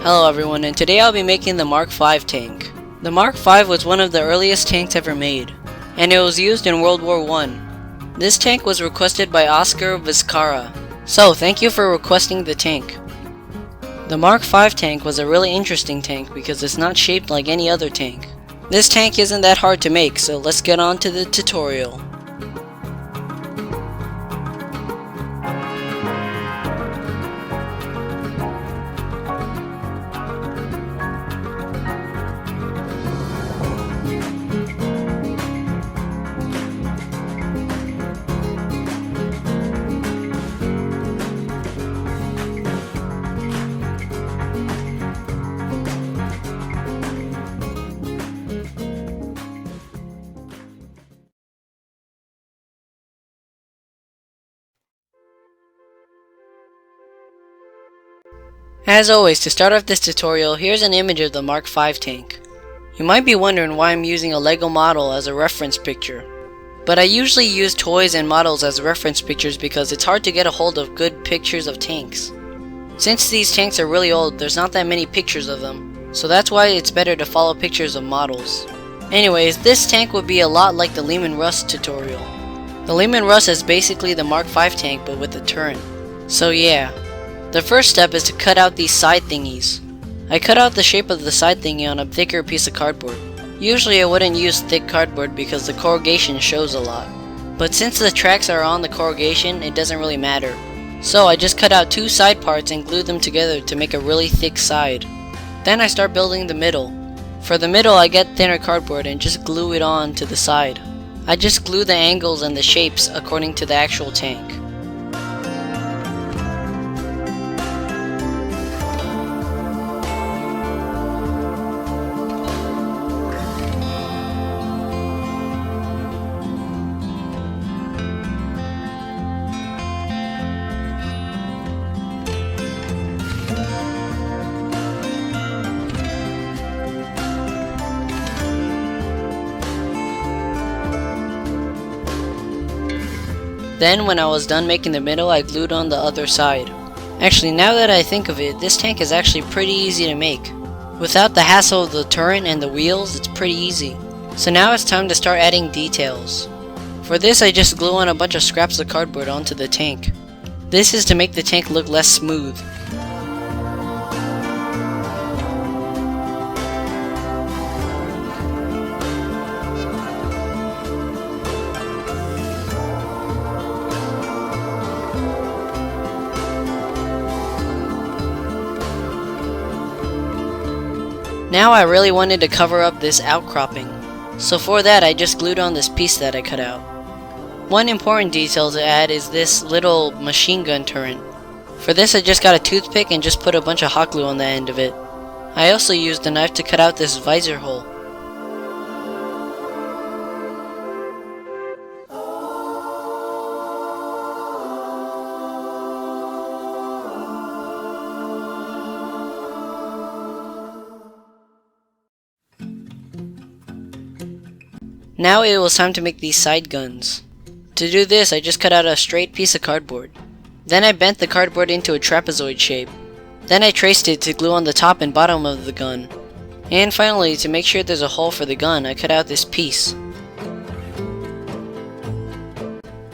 Hello everyone, and today I'll be making the Mark V tank. The Mark V was one of the earliest tanks ever made, and it was used in World War I. This tank was requested by Oscar Vizcarra, so thank you for requesting the tank. The Mark V tank was a really interesting tank because it's not shaped like any other tank. This tank isn't that hard to make, so let's get on to the tutorial. As always, to start off this tutorial, here's an image of the Mark V tank. You might be wondering why I'm using a Lego model as a reference picture. But I usually use toys and models as reference pictures because it's hard to get a hold of good pictures of tanks. Since these tanks are really old, there's not that many pictures of them, so that's why it's better to follow pictures of models. Anyways, this tank would be a lot like the Lehman Russ tutorial. The Lehman Russ is basically the Mark V tank but with a turret. So yeah. The first step is to cut out these side thingies. I cut out the shape of the side thingy on a thicker piece of cardboard. Usually I wouldn't use thick cardboard because the corrugation shows a lot. But since the tracks are on the corrugation, it doesn't really matter. So I just cut out two side parts and glued them together to make a really thick side. Then I start building the middle. For the middle I get thinner cardboard and just glue it on to the side. I just glue the angles and the shapes according to the actual tank. Then when I was done making the middle, I glued on the other side. Actually, now that I think of it, this tank is actually pretty easy to make. Without the hassle of the turret and the wheels, it's pretty easy. So now it's time to start adding details. For this, I just glue on a bunch of scraps of cardboard onto the tank. This is to make the tank look less smooth. Now I really wanted to cover up this outcropping, so for that I just glued on this piece that I cut out. One important detail to add is this little machine gun turret. For this I just got a toothpick and just put a bunch of hot glue on the end of it. I also used a knife to cut out this visor hole. Now it was time to make these side guns. To do this, I just cut out a straight piece of cardboard. Then I bent the cardboard into a trapezoid shape. Then I traced it to glue on the top and bottom of the gun. And finally, to make sure there's a hole for the gun, I cut out this piece.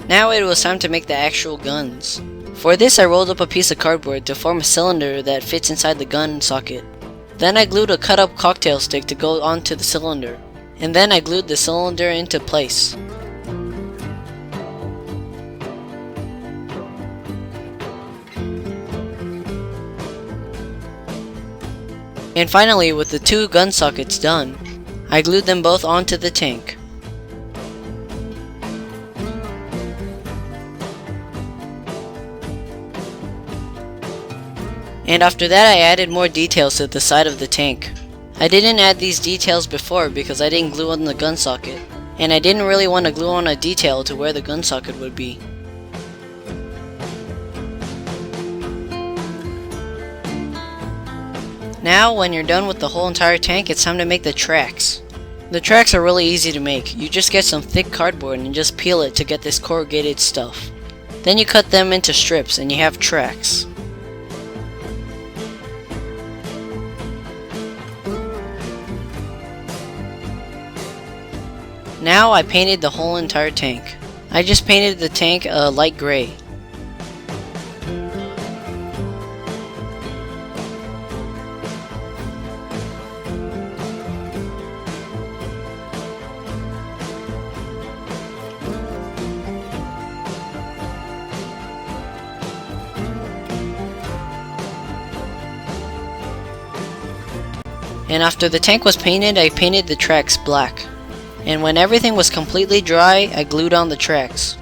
Now it was time to make the actual guns. For this, I rolled up a piece of cardboard to form a cylinder that fits inside the gun socket. Then I glued a cut up cocktail stick to go onto the cylinder. And then I glued the cylinder into place. And finally, with the two gun sockets done, I glued them both onto the tank. And after that I added more details to the side of the tank. I didn't add these details before because I didn't glue on the gun socket, and I didn't really want to glue on a detail to where the gun socket would be. Now, when you're done with the whole entire tank, it's time to make the tracks. The tracks are really easy to make. You just get some thick cardboard and just peel it to get this corrugated stuff. Then you cut them into strips and you have tracks. Now I painted the whole entire tank. I just painted the tank a light gray. And after the tank was painted, I painted the tracks black. And when everything was completely dry, I glued on the tracks.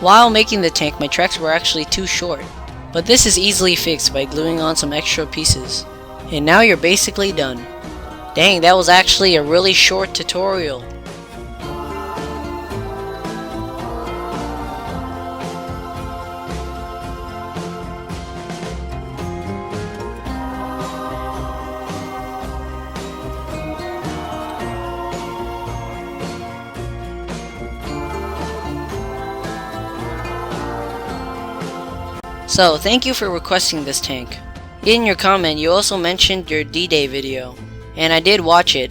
While making the tank, my tracks were actually too short. But this is easily fixed by gluing on some extra pieces. And now you're basically done. Dang, that was actually a really short tutorial. So, thank you for requesting this tank. In your comment, you also mentioned your D-Day video, and I did watch it.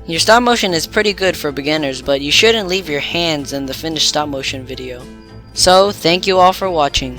Your stop motion is pretty good for beginners, but you shouldn't leave your hands in the finished stop motion video. So, thank you all for watching.